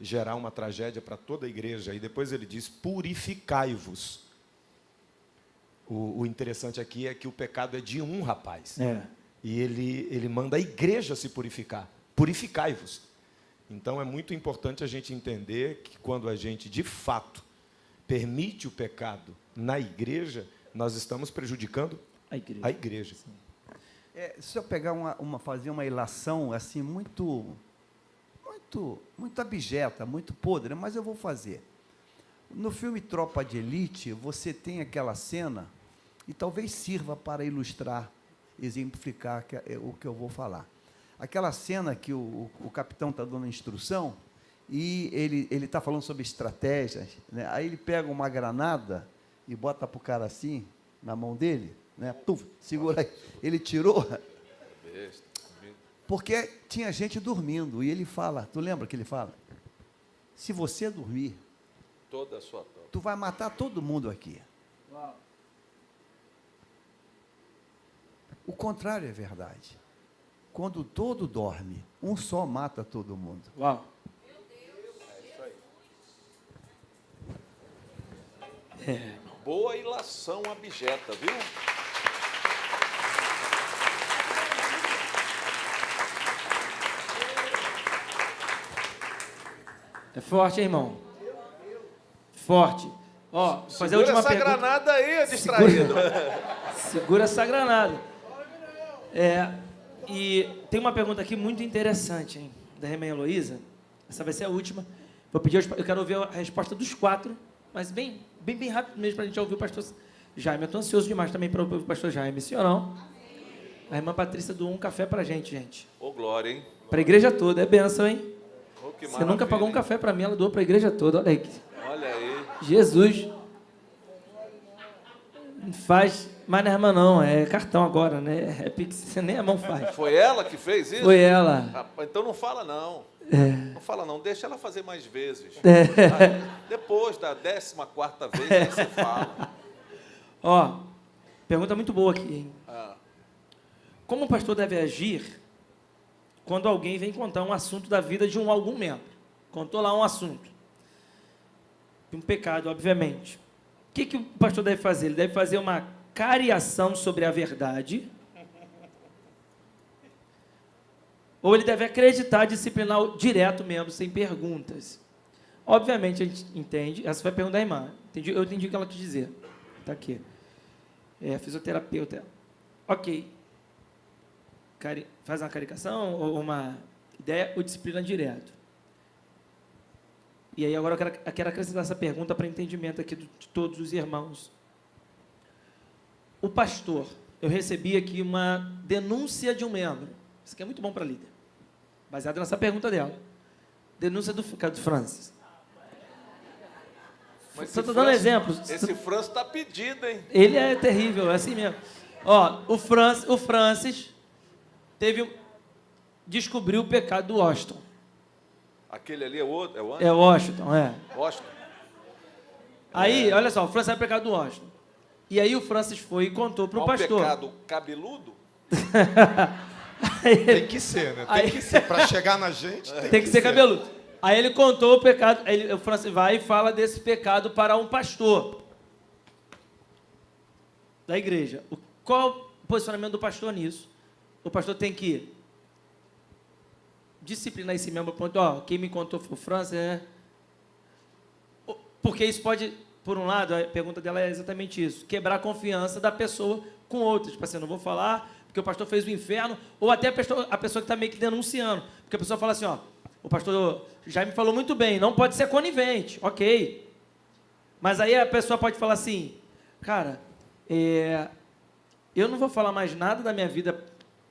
gerar uma tragédia para toda a igreja. E depois ele diz, purificai-vos. O interessante aqui é que o pecado é de um rapaz. E ele manda a igreja se purificar. Purificai-vos. Então, é muito importante a gente entender que quando a gente, de fato, permite o pecado na igreja, nós estamos prejudicando a igreja. Se eu pegar fazer uma ilação assim, muito abjeta, muito podre, mas eu vou fazer. No filme Tropa de Elite, você tem aquela cena, e talvez sirva para ilustrar, exemplificar o que eu vou falar. Aquela cena que o capitão está dando instrução e ele está falando sobre estratégias, né? Aí ele pega uma granada e bota para o cara assim, na mão dele, né? Segura aí. Ele tirou, Porque tinha gente dormindo, e ele fala, tu lembra que ele fala? Se você dormir, Toda a sua tropa. tu vai matar todo mundo aqui. O contrário é verdade. Quando todo dorme, um só mata todo mundo. Uau. Boa ilação abjeta, viu? É forte, hein, irmão? Forte. Ó, vou fazer a Segura última essa pergunta. granada aí, distraído. Segura essa granada. E tem uma pergunta aqui muito interessante, hein, da irmã Heloísa. Essa vai ser a última. Vou pedir, eu quero ouvir a resposta dos 4, mas bem rápido mesmo para a gente ouvir o pastor Jaime. Eu estou ansioso demais também para ouvir o pastor Jaime. Sim ou não? A irmã Patrícia doou um café para a gente. Ô, glória, hein? Para a igreja toda. É bênção, hein? Ô, que Você nunca maravilha, pagou um hein? café para mim, ela doou para a igreja toda. Olha aí. Olha aí. Jesus. Não faz mais na irmã não, é cartão agora, né? É Pix, você nem a mão faz. Foi ela que fez isso? Foi ela. Rapaz, então não fala não. Não fala não, deixa ela fazer mais vezes. É. Aí, depois da 14ª vez, aí você fala. Ó, pergunta muito boa aqui, hein? Ah, Como o pastor deve agir quando alguém vem contar um assunto da vida de algum membro? Contou lá um assunto. Um pecado, obviamente. O que o pastor deve fazer? Ele deve fazer uma cariação sobre a verdade. Ou ele deve acreditar, disciplinar direto mesmo, sem perguntas. Obviamente, a gente entende. Essa foi a pergunta da irmã. Eu entendi o que ela quis dizer. Está aqui. Fisioterapeuta. Ok. Faz uma caricação ou uma ideia ou disciplina direto. E aí agora eu quero acrescentar essa pergunta para entendimento aqui de todos os irmãos. O pastor, eu recebi aqui uma denúncia de um membro. Isso aqui é muito bom para líder. Baseado nessa pergunta dela. Denúncia do Francis. mas Só esse estou dando Francis- exemplos. Esse Francis está pedido, hein? Ele é terrível, é assim mesmo. Ó, o Francis descobriu o pecado do Washington. Aquele ali é o outro? É o É o Washington, é. Washington? Aí, olha só, o Francis é o pecado do Washington. E aí o Francis foi e contou para o Um pastor. pecado cabeludo? Tem que ser, né? Tem que ser. Para chegar na gente, Tem que ser cabeludo. Aí ele contou o pecado, o Francis vai e fala desse pecado para um pastor da igreja. Qual o posicionamento do pastor nisso? O pastor tem que disciplinar esse membro, ponto, ó, quem me contou foi o Francis, né? Porque isso pode, por um lado, a pergunta dela é exatamente isso, quebrar a confiança da pessoa com outra. Tipo assim, eu não vou falar porque o pastor fez o inferno, ou até a pessoa que está meio que denunciando. Porque a pessoa fala assim, ó, o pastor já me falou muito bem, não pode ser conivente, ok. Mas aí a pessoa pode falar assim, cara, eu não vou falar mais nada da minha vida,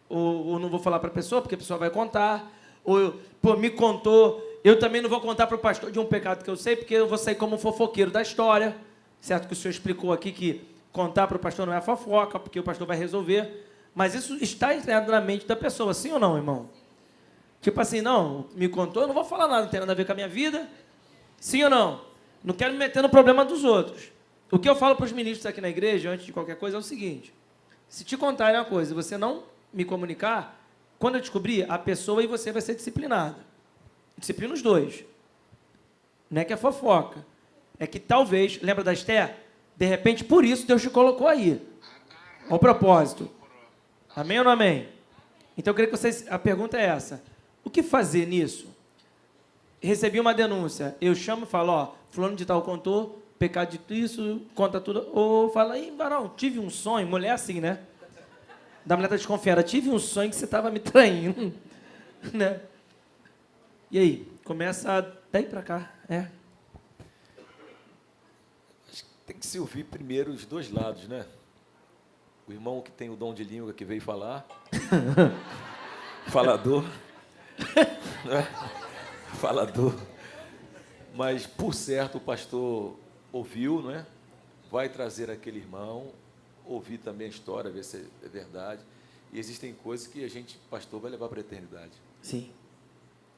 ou não vou falar para a pessoa, porque a pessoa vai contar, ou me contou, eu também não vou contar para o pastor de um pecado que eu sei, porque eu vou sair como um fofoqueiro da história, certo que o senhor explicou aqui que contar para o pastor não é fofoca, porque o pastor vai resolver, mas isso está entrado na mente da pessoa, sim ou não, irmão? Tipo assim, não, me contou, eu não vou falar nada, não tem nada a ver com a minha vida, sim ou não? Não quero me meter no problema dos outros. O que eu falo para os ministros aqui na igreja, antes de qualquer coisa, é o seguinte, se te contarem uma coisa e você não me comunicar, quando eu descobrir, a pessoa e você vai ser disciplinado. Disciplina os dois. Não é que é fofoca. É que talvez, lembra da Esther? De repente, por isso, Deus te colocou aí. Ao propósito. Amém ou não amém? Então, eu queria que vocês... A pergunta é essa. O que fazer nisso? Recebi uma denúncia. Eu chamo e falo, ó, fulano de tal contou, pecado de isso, conta tudo. Ou fala, ih, varão, tive um sonho. Mulher assim, né? Da mulher tá desconfiada. Tive um sonho que você estava me traindo. Né? E aí? Começa daí para cá. Tem que se ouvir primeiro os dois lados, né? O irmão que tem o dom de língua que veio falar, falador, né? Falador. Mas, por certo, o pastor ouviu, não é? Vai trazer aquele irmão, ouvir também a história, ver se é verdade. E existem coisas que a gente, pastor, vai levar para a eternidade. Sim.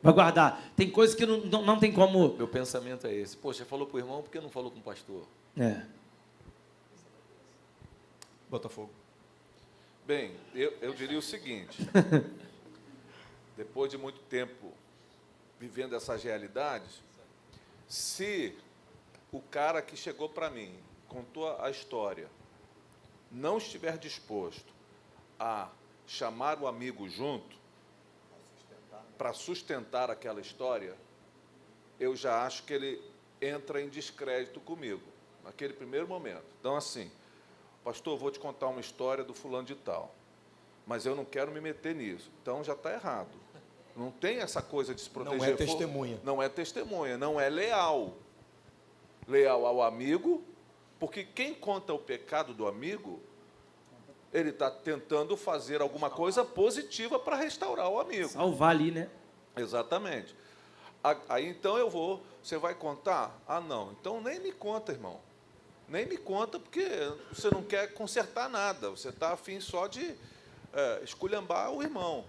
Vai guardar. Tem coisas que não tem como... Meu pensamento é esse. Poxa, falou para o irmão, por que não falou com o pastor? É. Botafogo. Bem, eu diria o seguinte, depois de muito tempo vivendo essas realidades, se o cara que chegou para mim, contou a história, não estiver disposto a chamar o amigo junto para sustentar aquela história, eu já acho que ele entra em descrédito comigo, naquele primeiro momento. Então, assim, pastor, vou te contar uma história do fulano de tal, mas eu não quero me meter nisso. Então, já está errado. Não tem essa coisa de se proteger. Não é testemunha. Não é testemunha, não é leal. Leal ao amigo, porque quem conta o pecado do amigo, ele está tentando fazer alguma coisa positiva para restaurar o amigo. Salvar ali, né? Exatamente. Aí, então, você vai contar? Ah, não. Então, nem me conta, irmão. Nem me conta, porque você não quer consertar nada. Você está afim só de esculhambar o irmão.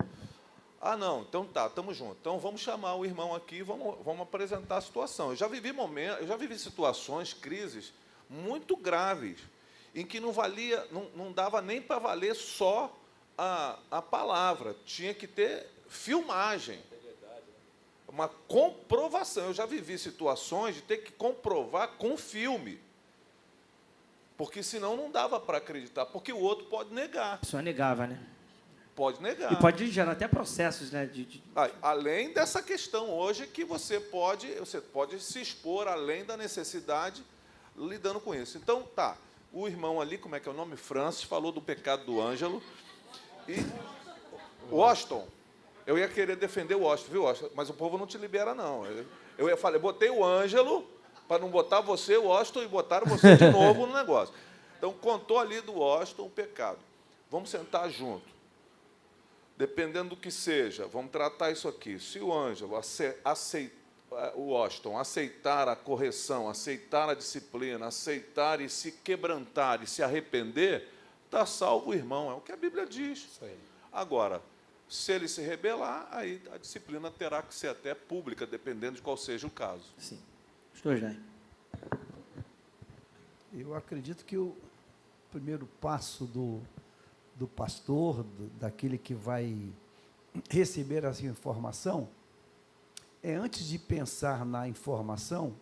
Ah, não. Então, tá, estamos juntos. Então, vamos chamar o irmão aqui e vamos apresentar a situação. Eu já vivi situações, crises, muito graves, em que não dava nem para valer só a palavra. Tinha que ter filmagem. Uma comprovação. Eu já vivi situações de ter que comprovar com filme. Porque senão não dava para acreditar. Porque o outro pode negar. A pessoa negava, né? Pode negar. E pode gerar até processos, né? Além dessa questão hoje que você pode se expor além da necessidade lidando com isso. Então, tá. O irmão ali, como é que é o nome? Francis, falou do pecado do Ângelo. E Washington. Eu ia querer defender o Washington, viu, Washington? Mas o povo não te libera, não. Eu botei o Ângelo para não botar você, o Washington, e botaram você de novo no negócio. Então, contou ali do Washington o pecado. Vamos sentar junto. Dependendo do que seja, vamos tratar isso aqui. Se o Ângelo o Washington aceitar a correção, aceitar a disciplina, aceitar e se quebrantar e se arrepender, está salvo o irmão. É o que a Bíblia diz. Isso aí. Agora, se ele se rebelar, aí a disciplina terá que ser até pública, dependendo de qual seja o caso. Sim. Pastor Jair. Eu acredito que o primeiro passo do pastor, daquele que vai receber essa informação, é, antes de pensar na informação,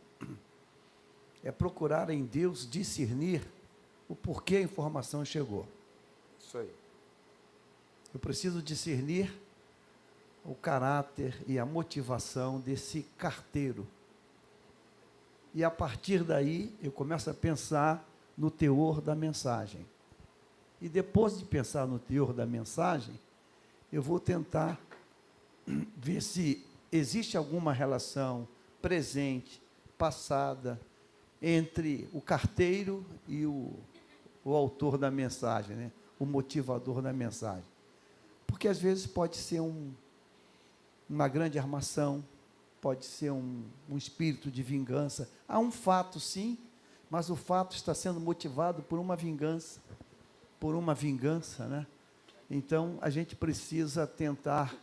é procurar em Deus discernir o porquê a informação chegou. Isso aí. Eu preciso discernir o caráter e a motivação desse carteiro. E a partir daí, eu começo a pensar no teor da mensagem. E depois de pensar no teor da mensagem, eu vou tentar ver se existe alguma relação presente, passada, entre o carteiro e o autor da mensagem, né? O motivador da mensagem. Porque, às vezes, pode ser uma grande armação, pode ser um espírito de vingança. Há um fato, sim, mas o fato está sendo motivado por uma vingança, né? Então, a gente precisa tentar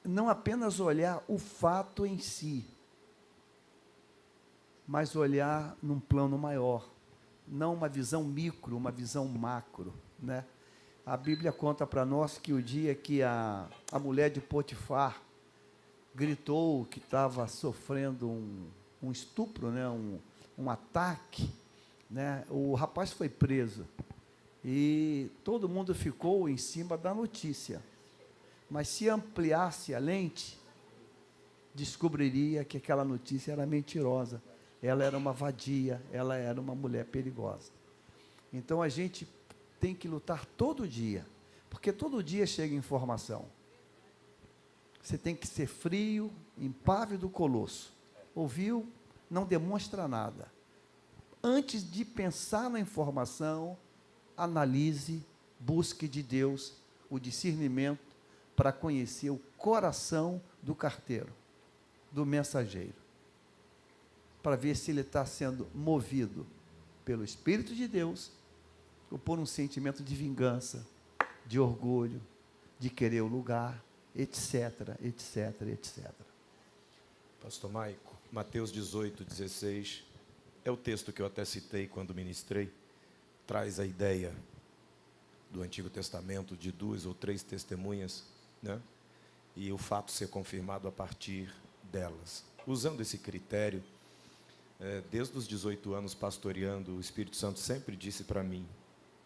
não apenas olhar o fato em si, mas olhar num plano maior, não uma visão micro, uma visão macro, né? A Bíblia conta para nós que o dia que a mulher de Potifar gritou que estava sofrendo um estupro, né? um ataque, né? O rapaz foi preso e todo mundo ficou em cima da notícia. Mas se ampliasse a lente, descobriria que aquela notícia era mentirosa. Ela era uma vadia, ela era uma mulher perigosa. Então, a gente tem que lutar todo dia, porque todo dia chega informação. Você tem que ser frio, impávido colosso. Ouviu? Não demonstra nada. Antes de pensar na informação, analise, busque de Deus o discernimento para conhecer o coração do carteiro, do mensageiro, para ver se ele está sendo movido pelo Espírito de Deus ou por um sentimento de vingança, de orgulho, de querer o lugar, etc, etc, etc. Pastor Maico, Mateus 18, 16, é o texto que eu até citei quando ministrei, traz a ideia do Antigo Testamento de 2 ou 3 testemunhas, né? E o fato ser confirmado a partir delas. Usando esse critério, desde os 18 anos pastoreando, o Espírito Santo sempre disse para mim,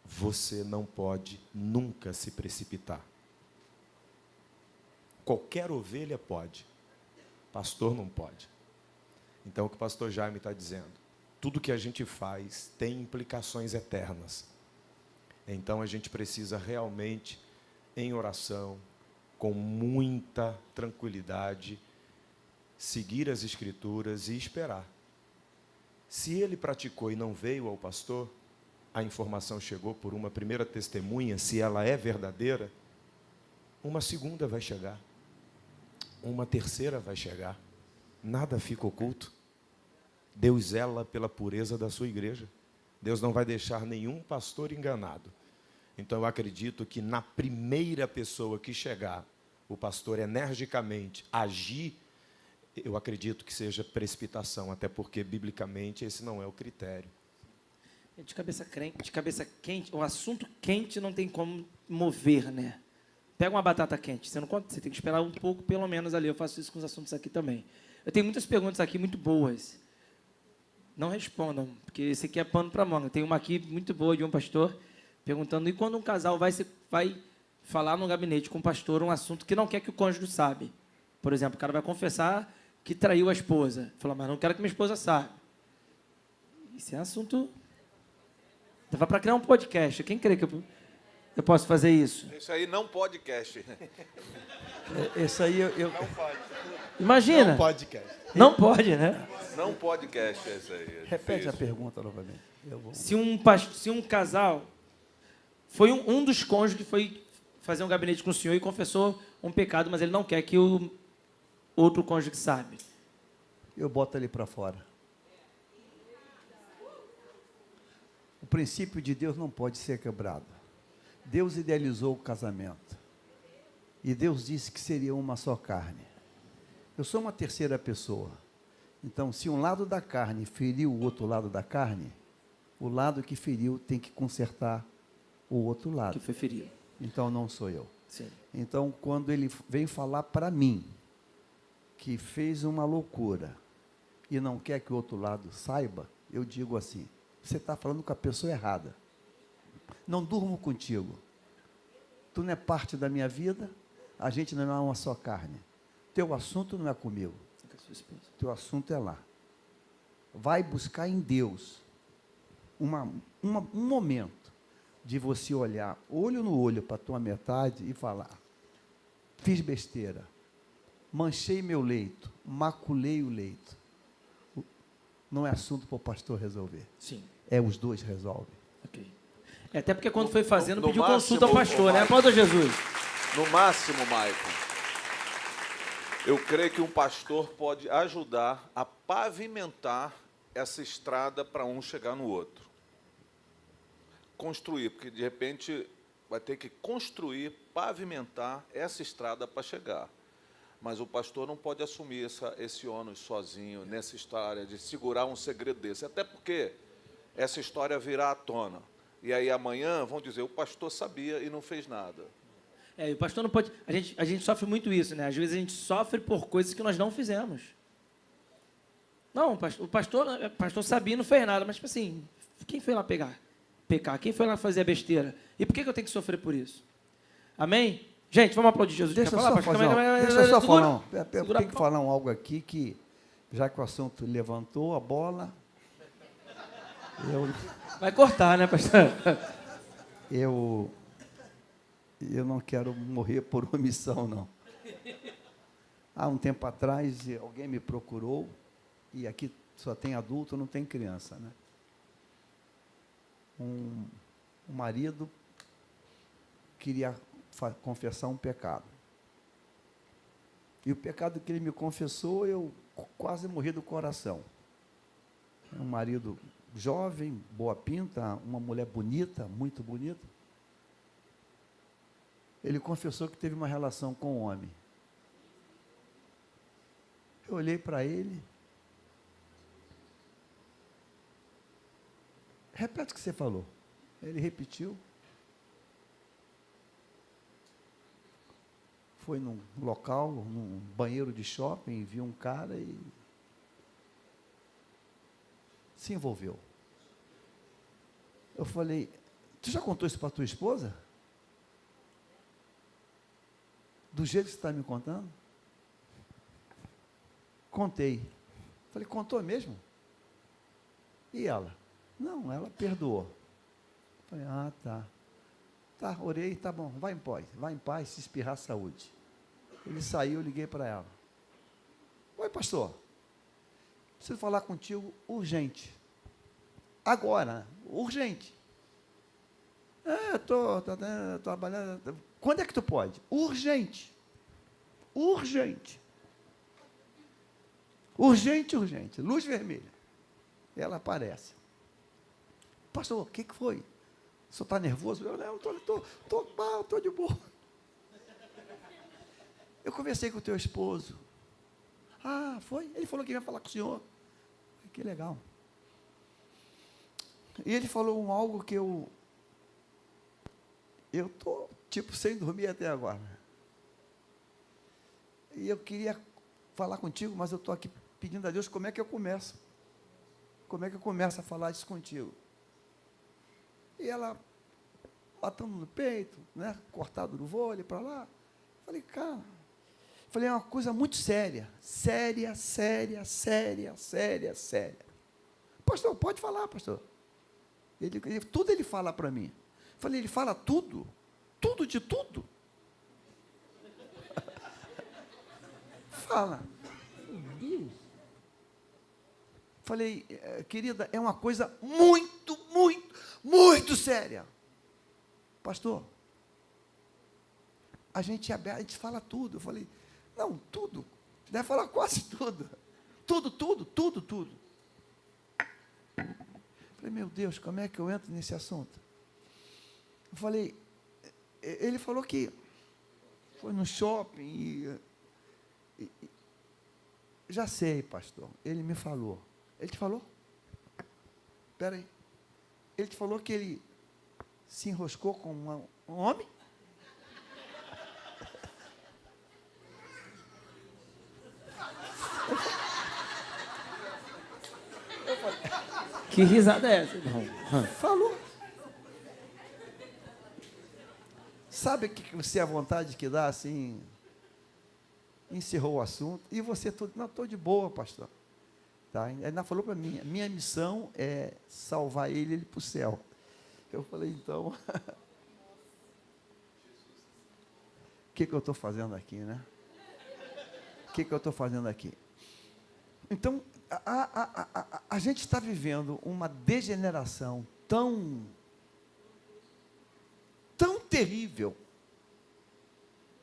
você não pode nunca se precipitar. Qualquer ovelha pode, pastor não pode. Então, o que o pastor Jaime está dizendo, tudo que a gente faz tem implicações eternas. Então, a gente precisa realmente, em oração, com muita tranquilidade, seguir as Escrituras e esperar. Se ele praticou e não veio ao pastor, a informação chegou por uma primeira testemunha, se ela é verdadeira, uma segunda vai chegar, uma terceira vai chegar. Nada fica oculto. Deus zela pela pureza da sua igreja. Deus não vai deixar nenhum pastor enganado. Então, eu acredito que na primeira pessoa que chegar, o pastor energicamente agir, eu acredito que seja precipitação, até porque, biblicamente, esse não é o critério. De cabeça quente, o assunto quente não tem como mover, né? Pega uma batata quente, você não conta, você tem que esperar um pouco, pelo menos ali. Eu faço isso com os assuntos aqui também. Eu tenho muitas perguntas aqui muito boas. Não respondam, porque esse aqui é pano para manga. Tem uma aqui muito boa de um pastor perguntando, e quando um casal vai falar no gabinete com o pastor um assunto que não quer que o cônjuge saiba? Por exemplo, o cara vai confessar que traiu a esposa. Fala, mas não quero que minha esposa saiba. Isso é assunto... Dá para criar um podcast. Quem crê que eu posso fazer isso? Isso aí não podcast. Esse aí eu... Não pode. Imagina. Não podcast. Não pode, né? Não podcast é isso aí. Repete a difícil. pergunta novamente. Se um casal... Foi um dos cônjuges que foi fazer um gabinete com o senhor e confessou um pecado, mas ele não quer que o outro cônjuge saiba. Eu boto ele para fora. O princípio de Deus não pode ser quebrado. Deus idealizou o casamento. E Deus disse que seria uma só carne. Eu sou uma terceira pessoa. Então, se um lado da carne feriu o outro lado da carne, o lado que feriu tem que consertar o outro lado. Que foi ferido. Então, não sou eu. Sim. Então, quando ele vem falar para mim que fez uma loucura e não quer que o outro lado saiba, eu digo assim, você está falando com a pessoa errada. Não durmo contigo. Tu não é parte da minha vida, a gente não é uma só carne. Teu assunto não é comigo. Teu assunto é lá. Vai buscar em Deus um momento de você olhar olho no olho para a tua metade e falar, fiz besteira, manchei meu leito, maculei o leito. Não é assunto para o pastor resolver. Sim. É os dois resolvem. Ok. Até porque quando foi fazendo, no pediu máximo, consulta ao pastor, né? Maico. Aplauda Jesus. No máximo, Maico, eu creio que um pastor pode ajudar a pavimentar essa estrada para um chegar no outro. Construir, porque de repente vai ter que construir, pavimentar essa estrada para chegar. Mas o pastor não pode assumir esse ônus sozinho nessa história de segurar um segredo desse. Até porque essa história virá à tona. E aí amanhã vão dizer, o pastor sabia e não fez nada. E o pastor não pode... A gente sofre muito isso, né? Às vezes a gente sofre por coisas que nós não fizemos. Não, o pastor sabia e não fez nada. Mas, tipo assim, quem foi lá pecar? Quem foi lá fazer a besteira? E por que eu tenho que sofrer por isso? Amém? Gente, vamos aplaudir Jesus. Deixa eu falar, só pastor? deixa eu só falar. Eu Segura tenho que falar algo aqui que, já que o assunto levantou a bola, Vai cortar, né, pastor? eu não quero morrer por omissão, não. Há um tempo atrás, alguém me procurou, e aqui só tem adulto, não tem criança, né? Um marido queria confessar um pecado. E o pecado que ele me confessou, eu quase morri do coração. Um marido jovem, boa pinta, uma mulher bonita, muito bonita. Ele confessou que teve uma relação com um homem. Eu olhei para ele. Repete o que você falou. Ele repetiu. Foi num local, num banheiro de shopping, viu um cara e se envolveu. Eu falei, tu já contou isso para tua esposa? Do jeito que você está me contando? Contei. Falei, contou mesmo? E ela? Não, ela perdoou. Falei, ah, tá. Tá, orei, tá bom, vai em paz, se espirrar, saúde. Ele saiu, eu liguei para ela. Oi, pastor. Preciso falar contigo urgente. Agora, urgente. Estou trabalhando. Quando é que tu pode? Urgente. Urgente. Urgente, urgente. Luz vermelha. Ela aparece. Pastor, o que foi? O senhor está nervoso? Eu não, estou de boa. Eu conversei com o teu esposo. Ah, foi? Ele falou que ia falar com o senhor. Que legal. E ele falou algo que eu estou, tipo, sem dormir até agora. E eu queria falar contigo, mas eu estou aqui pedindo a Deus como é que eu começo. Como é que eu começo a falar isso contigo? E ela, batendo no peito, né, cortado no vôlei para lá. Falei, cara, é uma coisa muito séria. Séria. Pastor, pode falar, pastor. Tudo ele fala para mim. Falei, ele fala tudo? Tudo de tudo? Fala. Meu Deus. Falei, querida, é uma coisa muito séria. Pastor, a gente é aberto, a gente fala tudo. Eu falei, não, tudo. Deve falar quase tudo. Tudo. Falei, meu Deus, como é que eu entro nesse assunto? Eu falei, ele falou que foi no shopping e já sei, pastor. Ele me falou. Ele te falou? Espera aí. Ele te falou que ele se enroscou com um homem? Que risada é essa, irmão? Falou. Sabe o que você, a vontade que dá, assim, encerrou o assunto, e você, não, estou de boa, pastor. Tá? Ele ainda falou para mim, minha missão é salvar ele para o céu. Eu falei, então, o que eu estou fazendo aqui, né? O que eu estou fazendo aqui? Então, a gente está vivendo uma degeneração tão terrível,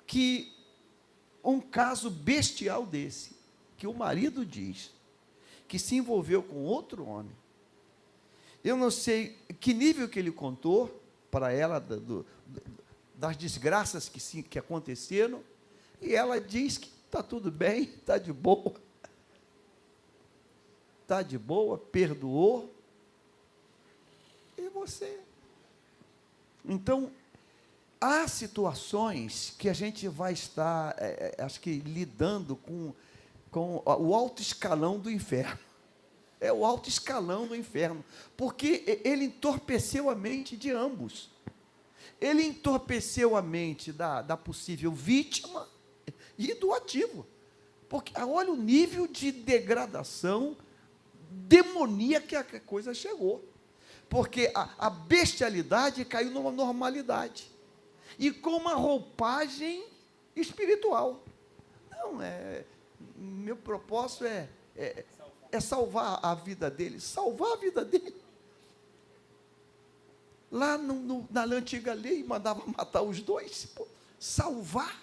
que um caso bestial desse, que o marido diz, que se envolveu com outro homem, eu não sei que nível que ele contou para ela, das desgraças que aconteceram, e ela diz que está tudo bem, está de boa, perdoou, e você? Então, há situações que a gente vai estar, acho que, lidando com o alto escalão do inferno. É o alto escalão do inferno, porque ele entorpeceu a mente de ambos. Ele entorpeceu a mente da possível vítima e do ativo. Porque olha o nível de degradação demoníaca que a coisa chegou. Porque a bestialidade caiu numa normalidade. E com uma roupagem espiritual. Não, meu propósito é salvar a vida dele. Salvar a vida dele. Lá na antiga lei, mandava matar os dois. Salvar.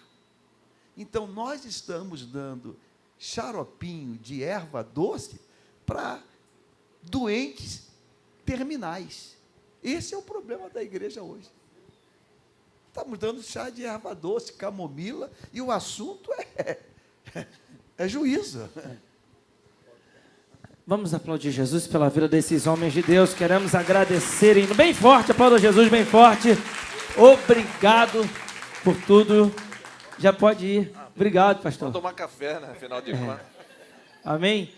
Então, nós estamos dando xaropinho de erva doce para doentes terminais. Esse é o problema da igreja hoje. Estamos dando chá de erva doce, camomila, e o assunto é juízo. Vamos aplaudir Jesus pela vida desses homens de Deus. Queremos agradecer, bem forte, aplauda Jesus bem forte. Obrigado por tudo. Já pode ir. Obrigado, pastor. Vamos tomar café, né? Afinal de contas. Amém?